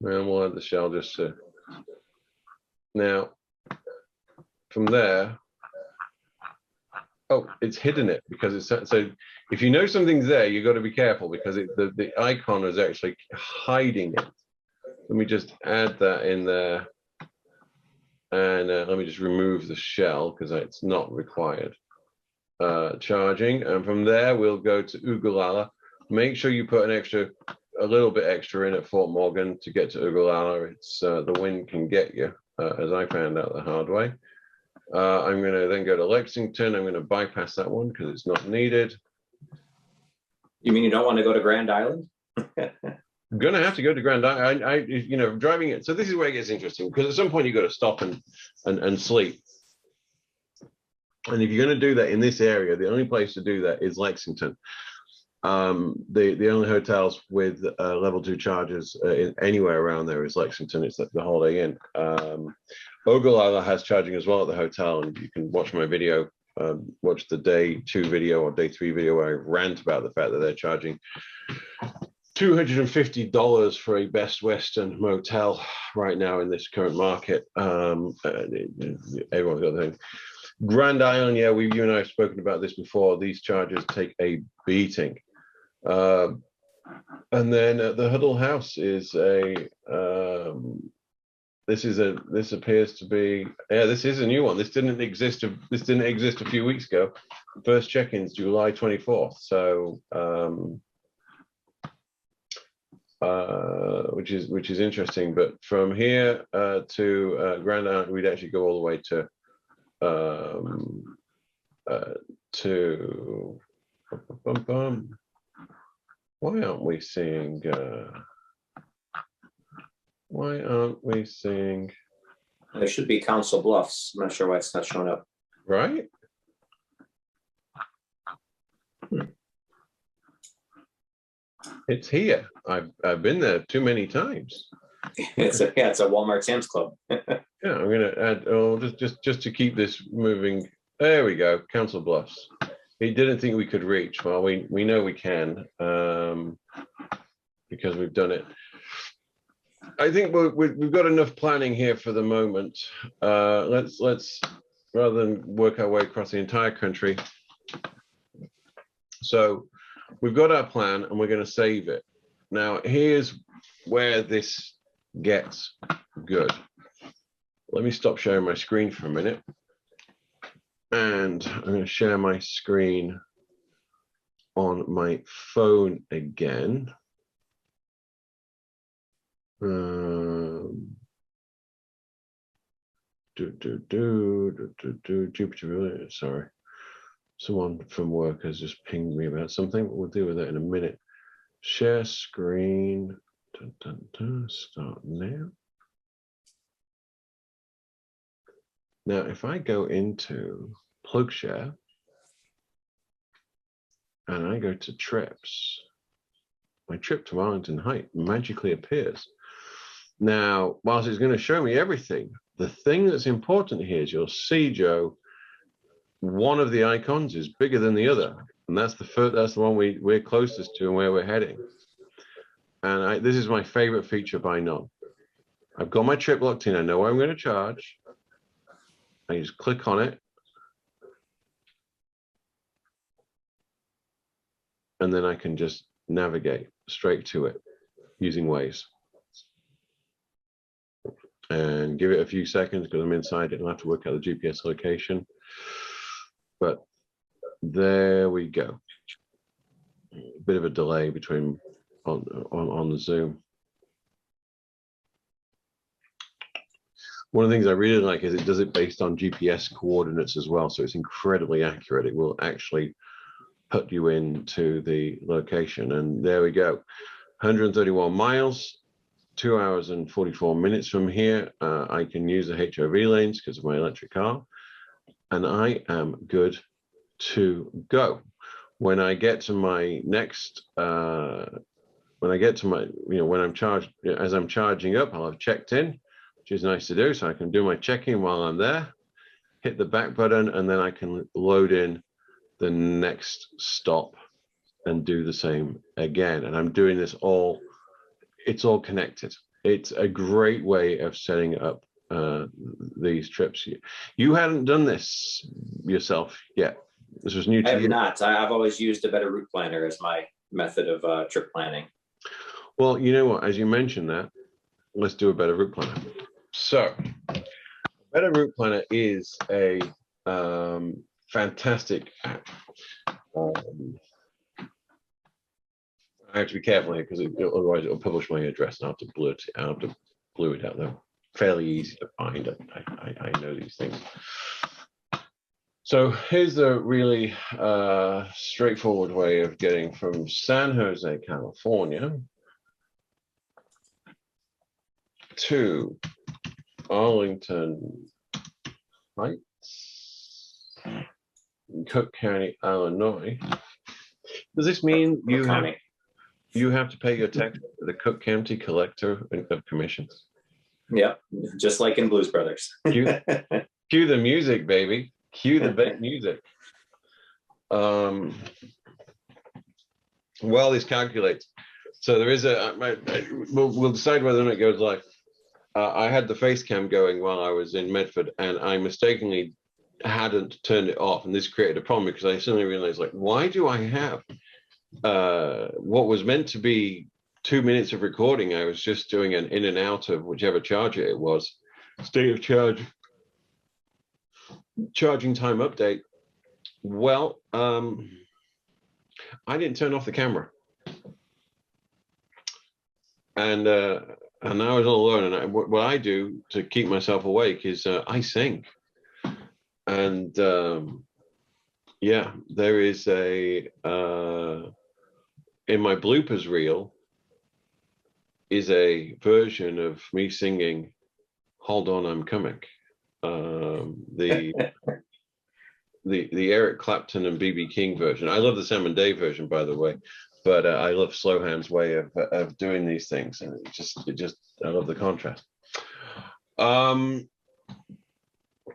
And we'll add the shell just to, now, from there, oh, it's hidden it because it's, so if you know something's there, you've got to be careful because the icon is actually hiding it. Let me just add that in there. And let me just remove the shell because it's not required. Charging, and from there, we'll go to Ogallala. Make sure you put a little bit extra in at Fort Morgan to get to Ogallala. It's the wind can get you, as I found out the hard way. I'm going to then go to Lexington. I'm going to bypass that one because it's not needed. You mean you don't want to go to Grand Island? I'm going to have to go to Grand Island. You know, driving it. So this is where it gets interesting because at some point you've got to stop and sleep. And if you're going to do that in this area, the only place to do that is Lexington. The only hotels with level 2 chargers anywhere around there is Lexington. It's the Holiday Inn. Ogallala has charging as well at the hotel, and you can watch my video, watch the day 2 video or day 3 video where I rant about the fact that they're charging $250 for a Best Western motel right now in this current market. Everyone's got the thing. Grand Island, yeah, you and I have spoken about this before. These chargers take a beating. And then the Huddle House is this appears to be, yeah, this is a new one. This didn't exist a few weeks ago. First check-ins July 24th. So which is interesting. But from here to Grand Island, we'd actually go all the way to why aren't we seeing There should be Council Bluffs. I'm not sure why it's not showing up. Right? It's here. I've been there too many times. It's a Walmart Sam's Club. Yeah, I'm gonna add, oh, just to keep this moving. There we go, Council Bluffs. He didn't think we could reach. Well, we know we can because we've done it. I think we've got enough planning here for the moment. Let's rather than work our way across the entire country. So we've got our plan and we're going to save it. Now here's where this gets good. Let me stop sharing my screen for a minute. And I'm going to share my screen on my phone again. Jupiter, sorry. Someone from work has just pinged me about something, but we'll deal with that in a minute. Share screen. Start now. Now, if I go into Plugshare and I go to trips, my trip to Arlington Heights magically appears. Now, whilst it's going to show me everything, the thing that's important here is you'll see, Joe, one of the icons is bigger than the other, and that's the one we're closest to and where we're heading. And this is my favorite feature by none. I've got my trip locked in. I know where I'm going to charge. I just click on it, and then I can just navigate straight to it using Waze. And give it a few seconds because I'm inside it. I'll have to work out the GPS location. But there we go. A bit of a delay between on the Zoom. One of the things I really like is it does it based on GPS coordinates as well, so it's incredibly accurate. It will actually put you into the location, and there we go. 131 miles, 2 hours and 44 minutes from here. I can use the HOV lanes because of my electric car, and I am good to go. When I get to my next, when I get to my, when I'm charged, as I'm charging up, I'll have checked in, which is nice to do. So I can do my check-in while I'm there, hit the back button, and then I can load in the next stop and do the same again. And I'm doing this it's all connected. It's a great way of setting up these trips. You hadn't done this yourself yet. This was new to you. I have not. I've always used a better route planner as my method of trip planning. Well, you know what? As you mentioned that, let's do a better route planner. So, Better Route Planner is a fantastic app. I have to be careful here because otherwise it'll publish my address and I have to blur it. I have to blue it out. They're fairly easy to find. I know these things. So here's a really straightforward way of getting from San Jose, California to Arlington Heights, Cook County, Illinois. Does this mean you have to pay your tax to the Cook County Collector of Commissions? Yeah, just like in Blues Brothers. Cue the music, baby. Cue the big music. Well, this calculates. So there is we'll decide whether or not it goes live. I had the face cam going while I was in Medford, and I mistakenly hadn't turned it off, and this created a problem because I suddenly realized, like, why do I have what was meant to be 2 minutes of recording? I was just doing an in and out of whichever charger it was, state of charge, charging time update. Well, I didn't turn off the camera, and I was all alone. And what I do to keep myself awake is I sing, and yeah, there is a in my bloopers reel is a version of me singing "Hold On, I'm Coming." The Eric Clapton and BB King version. I love the Sam and Dave version, by the way, but I love Slowhand's way of doing these things, and it just I love the contrast.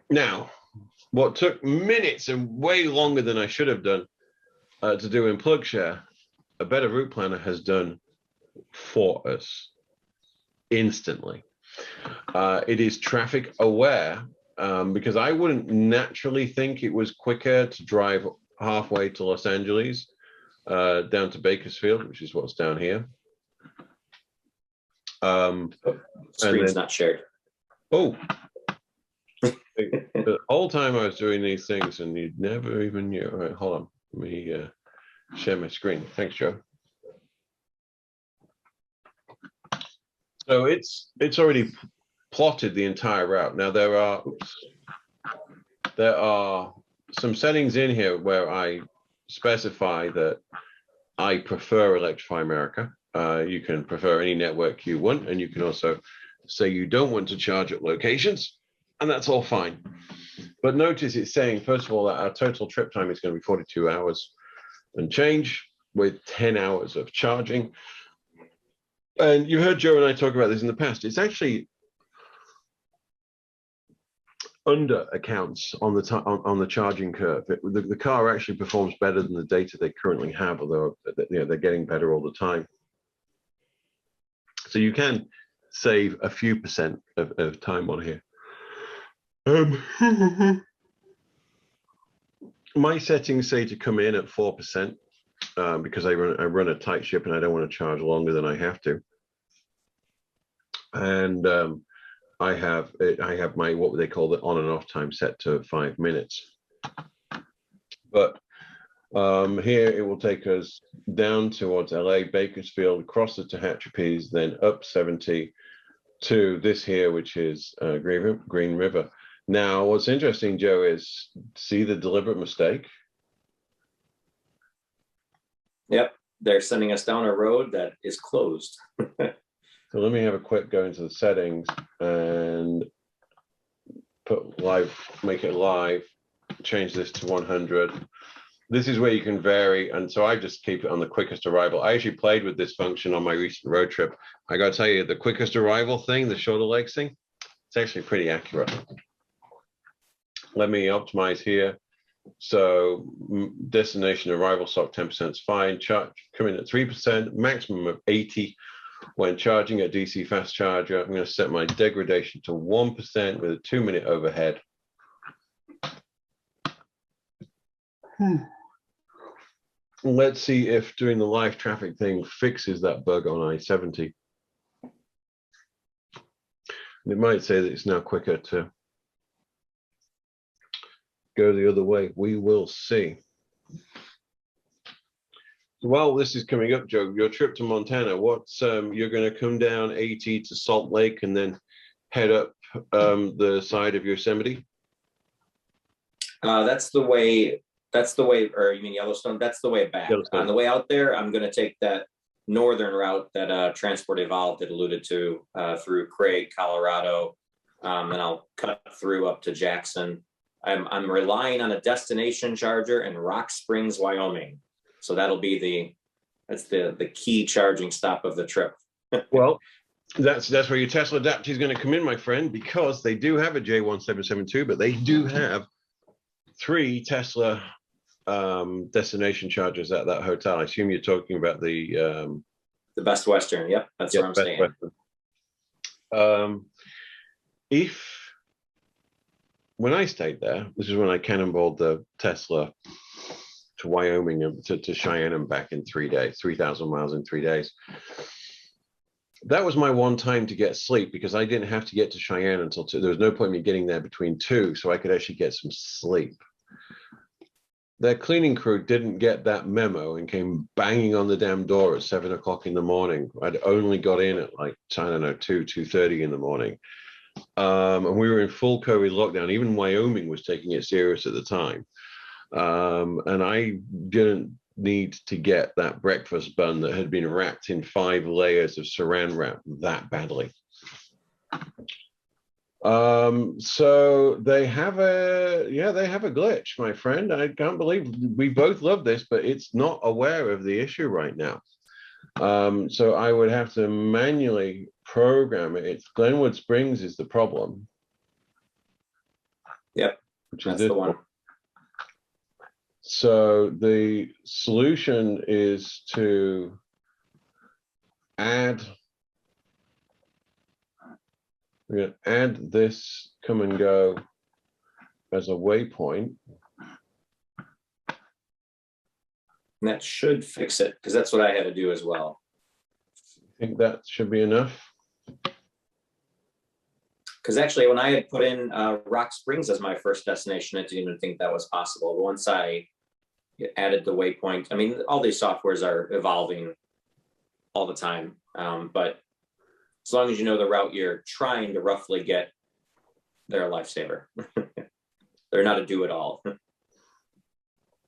Now, what took minutes and way longer than I should have done to do in Plugshare, a Better Route Planner has done for us instantly. It is traffic aware, because I wouldn't naturally think it was quicker to drive halfway to Los Angeles down to Bakersfield, which is what's down here. Screen's not shared. Oh, the whole time I was doing these things and you never even knew. All right, hold on. Let me share my screen. Thanks, Joe. So it's already plotted the entire route. Now there are some settings in here where I specify that I prefer Electrify America. You can prefer any network you want, and you can also say you don't want to charge at locations, and that's all fine. But notice it's saying, first of all, that our total trip time is going to be 42 hours and change with 10 hours of charging. And you heard Joe and I talk about this in the past. It's actually under accounts on the charging curve. The car actually performs better than the data they currently have, although they're getting better all the time. So you can save a few percent of time on here. My settings say to come in at 4% because I run a tight ship and I don't want to charge longer than I have to. And I have my what they call the on and off time set to 5 minutes. But here it will take us down towards LA, Bakersfield, across the Tehachapi's, then up 70 to this here, which is Green River. Now, what's interesting, Joe, is see the deliberate mistake. Yep, they're sending us down a road that is closed. So let me have a quick go into the settings and put live, make it live, change this to 100. This is where you can vary, and so I just keep it on the quickest arrival. I actually played with this function on my recent road trip. I got to tell you, the quickest arrival thing, the shorter legs thing, it's actually pretty accurate. Let me optimize here. So destination arrival stock 10% is fine. Charge come in at 3%, maximum of 80. When charging a DC fast charger, I'm going to set my degradation to 1% with a 2-minute overhead. Let's see if doing the live traffic thing fixes that bug on I-70. It might say that it's now quicker to go the other way. We will see. While this is coming up, Joe, your trip to Montana, what's you're going to come down 80 to Salt Lake and then head up the side of Yosemite? That's the way, or you mean Yellowstone? That's the way back. Yellowstone. On the way out there, I'm going to take that northern route that Transport Evolved had alluded to through Craig, Colorado, and I'll cut through up to Jackson. I'm relying on a destination charger in Rock Springs, Wyoming. So that'll be the key charging stop of the trip. Well, that's where your Tesla adapter is going to come in, my friend, because they do have a J1772, but they do have 3 Tesla destination chargers at that hotel. I assume you're talking about the Best Western. Yep, that's where I'm staying. When I stayed there, this is when I cannonballed the Tesla to Wyoming to Cheyenne and back in 3 days, 3,000 miles in 3 days. That was my one time to get sleep because I didn't have to get to Cheyenne until 2. There was no point in me getting there between 2, so I could actually get some sleep. Their cleaning crew didn't get that memo and came banging on the damn door at 7 o'clock in the morning. I'd only got in at like, I don't know, 2:30 in the morning. And we were in full COVID lockdown. Even Wyoming was taking it serious at the time. And I didn't need to get that breakfast bun that had been wrapped in 5 layers of saran wrap that badly. So they have a glitch, my friend. I can't believe we both love this, but it's not aware of the issue right now. So I would have to manually program it. It's Glenwood Springs is the problem. Yep, that's the one. So the solution is to add this come and go as a waypoint. And that should fix it, because that's what I had to do as well. I think that should be enough. Because actually, when I had put in Rock Springs as my first destination, I didn't even think that was possible. But once I added the waypoint, I mean, all these softwares are evolving all the time. But as long as you know the route you're trying to roughly get, they're a lifesaver. They're not a do-it-all.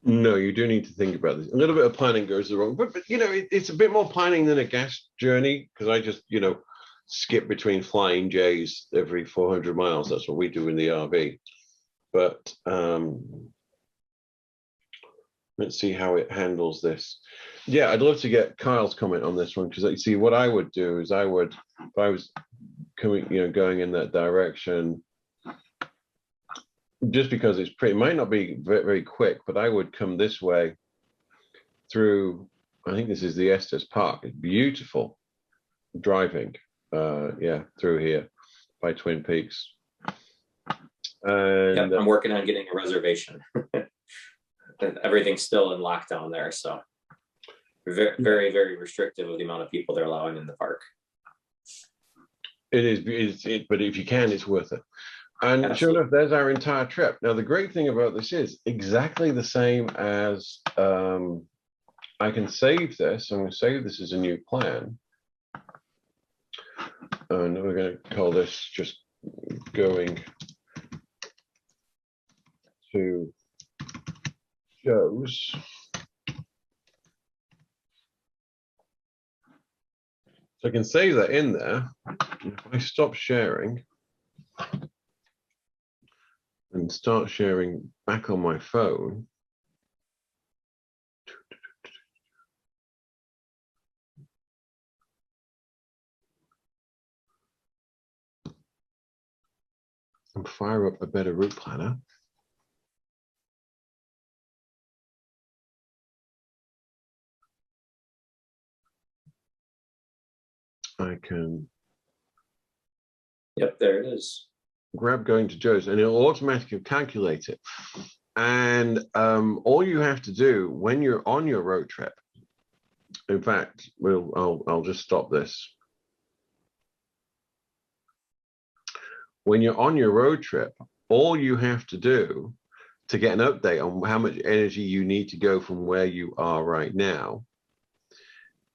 No, you do need to think about this. A little bit of planning goes wrong, but you know, it's a bit more planning than a gas journey, because I just, you know, skip between flying J's every 400 miles. That's what we do in the RV. But let's see how it handles this. Yeah, I'd love to get Kyle's comment on this one, because you see, what I would do is I would, if I was coming, you know, going in that direction, just because it's pretty, it might not be very, very quick, but I would come this way through, I think this is the Estes Park. It's beautiful driving, yeah, through here by Twin Peaks. And yep, I'm working on getting a reservation. Everything's still in lockdown there, so very, very, very restrictive of the amount of people they're allowing in the park. It is, but if you can, it's worth it. And Absolutely. sure enough, there's our entire trip. Now, the great thing about this is exactly the same as I can save this. I'm going to save this as a new plan. And we're going to call this just going to shows. So I can save that in there. If I stop sharing and start sharing back on my phone, and fire up a better route planner. I can. Yep, there it is. Grab going to Joe's, and it'll automatically calculate it. And all you have to do when you're on your road trip, in fact, I'll just stop this. When you're on your road trip, all you have to do to get an update on how much energy you need to go from where you are right now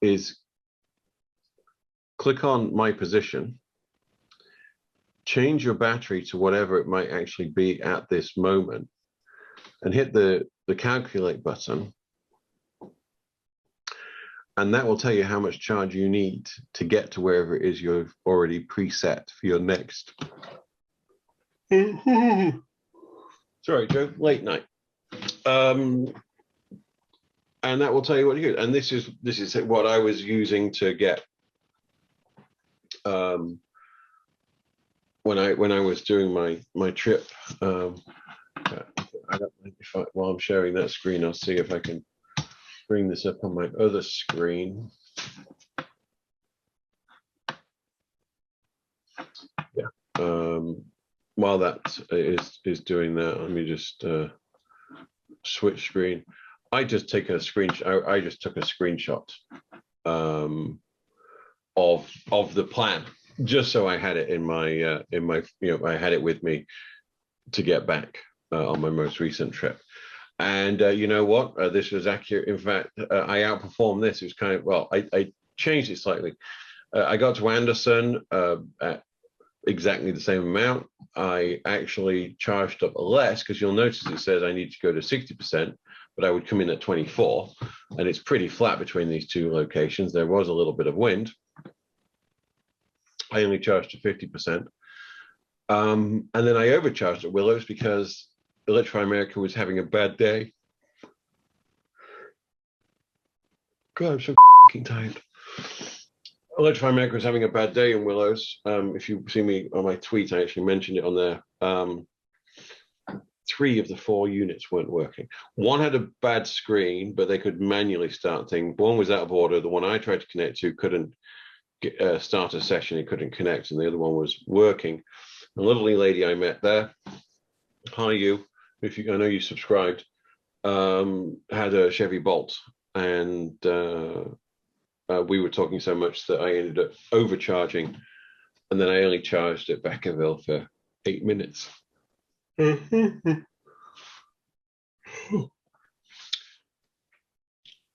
is click on my position, change your battery to whatever it might actually be at this moment, and hit the calculate button. And that will tell you how much charge you need to get to wherever it is you've already preset for your next. Sorry, Joe, late night. And that will tell you what you get. And this is what I was using to get when I was doing my trip. While I'm sharing that screen, I'll see if I can bring this up on my other screen. Yeah. While that is doing that, let me just switch screen. I just take a screenshot. I just took a screenshot of the plan, just so I had it in my I had it with me to get back on my most recent trip. And you know what? This was accurate. In fact, I outperformed this. It was kind of, well, I changed it slightly. I got to Anderson at exactly the same amount. I actually charged up less because you'll notice it says I need to go to 60%, but I would come in at 24, and it's pretty flat between these two locations. There was a little bit of wind. I only charged to 50%. And then I overcharged at Willows because Electrify America was having a bad day. God, I'm so fucking tired. Electrify America was having a bad day in Willows. If you see me on my tweet, I actually mentioned it on there. 3 of the 4 units weren't working. One had a bad screen, but they could manually start things. One was out of order. The one I tried to connect to couldn't start a session. It couldn't connect, and the other one was working. A lovely lady I met there. Hi, you. If you, I know you subscribed. Had a Chevy Bolt, and we were talking so much that I ended up overcharging, and then I only charged at Beckerville for 8 minutes.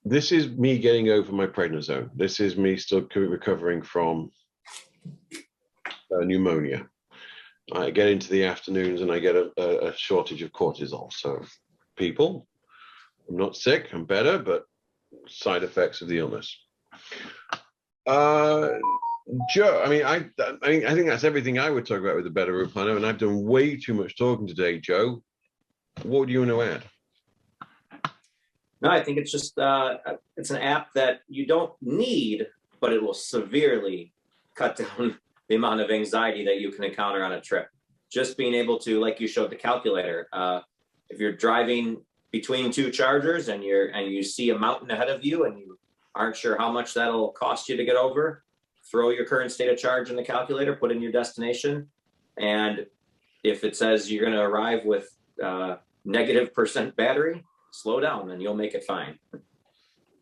This is me getting over my prednisone. This is me still recovering from pneumonia. I get into the afternoons and I get a shortage of cortisol. So people, I'm not sick, I'm better, but side effects of the illness. Joe, I think that's everything I would talk about with the Better Route Planner, and I've done way too much talking today, Joe. What do you want to add? No, I think it's just it's an app that you don't need, but it will severely cut down the amount of anxiety that you can encounter on a trip. just being able to, like you showed the calculator, if you're driving between two chargers and you see a mountain ahead of you and you aren't sure how much that'll cost you to get over, throw your current state of charge in the calculator, put in your destination, and if it says you're going to arrive with -% battery, slow down and you'll make it fine.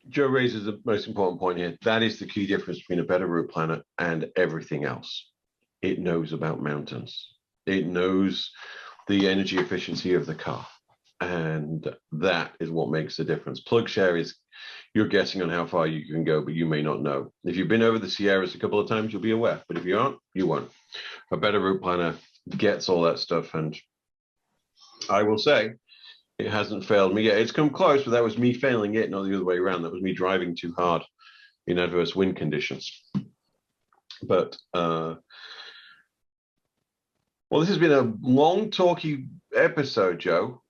Joe raises the most important point here. That is the key difference between a better route planner and everything else. It knows about mountains. It knows the energy efficiency of the car. And that is what makes the difference. Plugshare is you're guessing on how far you can go, but you may not know. If you've been over the Sierras a couple of times, you'll be aware. But if you aren't, you won't. A better route planner gets all that stuff. And I will say, it hasn't failed me yet. It's come close, but that was me failing it, not the other way around. That was me driving too hard in adverse wind conditions. But, well, this has been a long, talky episode, Joe.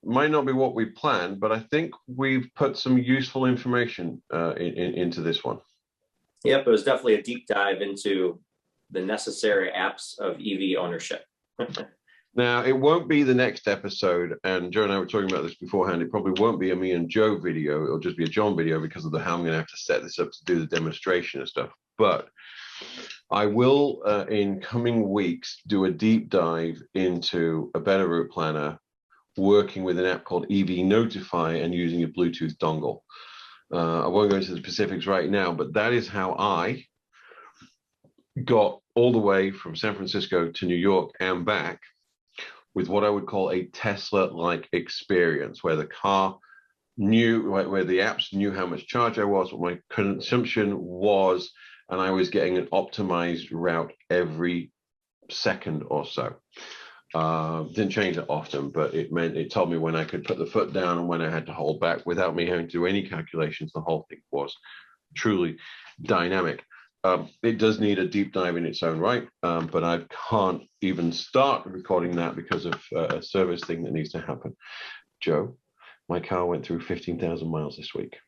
Might not be what we planned, but I think we've put some useful information into this one. Yep, it was definitely a deep dive into the necessary apps of EV ownership. Now, it won't be the next episode, and Joe and I were talking about this beforehand. It probably won't be a me and Joe video. It'll just be a John video because of how I'm going to have to set this up to do the demonstration and stuff. But I will, in coming weeks, do a deep dive into a better route planner, working with an app called EV Notify and using a Bluetooth dongle. I won't go into the specifics right now, but that is how I got all the way from San Francisco to New York and back with what I would call a Tesla-like experience, where the car knew, where the apps knew how much charge I was, what my consumption was, and I was getting an optimized route every second or so. Didn't change it often, but it told me when I could put the foot down and when I had to hold back without me having to do any calculations. The whole thing was truly dynamic. It does need a deep dive in its own right, but I can't even start recording that because of a service thing that needs to happen. Joe, my car went through 15,000 miles this week.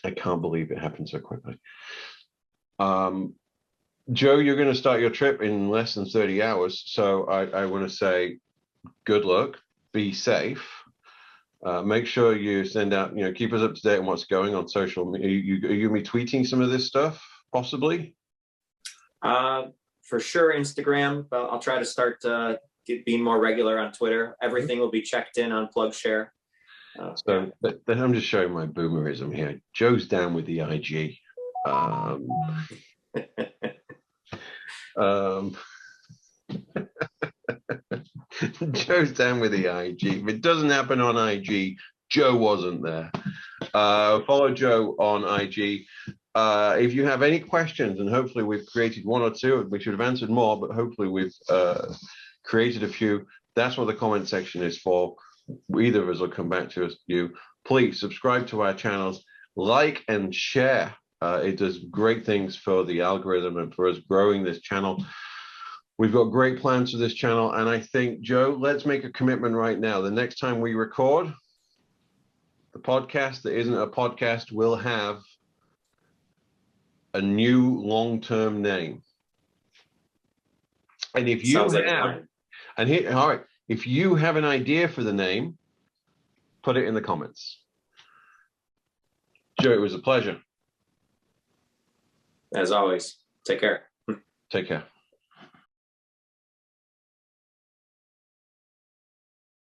I can't believe it happened so quickly. Joe, you're going to start your trip in less than 30 hours. So I want to say good luck, be safe. Make sure you send out, keep us up to date on what's going on social media. Are you going to be tweeting some of this stuff, possibly? For sure, Instagram. But I'll try to start being more regular on Twitter. Everything will be checked in on Plugshare. So then I'm just showing my boomerism here. Joe's down with the IG. Joe's down with the IG. If it doesn't happen on IG, Joe wasn't there. Follow Joe on IG. If you have any questions, and hopefully we've created one or two, we should have answered more, but hopefully we've created a few. That's what the comment section is for. Either of us will come back to you. Please subscribe to our channels, like and share. It does great things for the algorithm and for us growing this channel. We've got great plans for this channel, and I think, Joe, let's make a commitment right now. The next time we record the podcast that isn't a podcast will have a new long-term name. And if you all right, if you have an idea for the name, put it in the comments. Joe, it was a pleasure. As always, take care. Take care.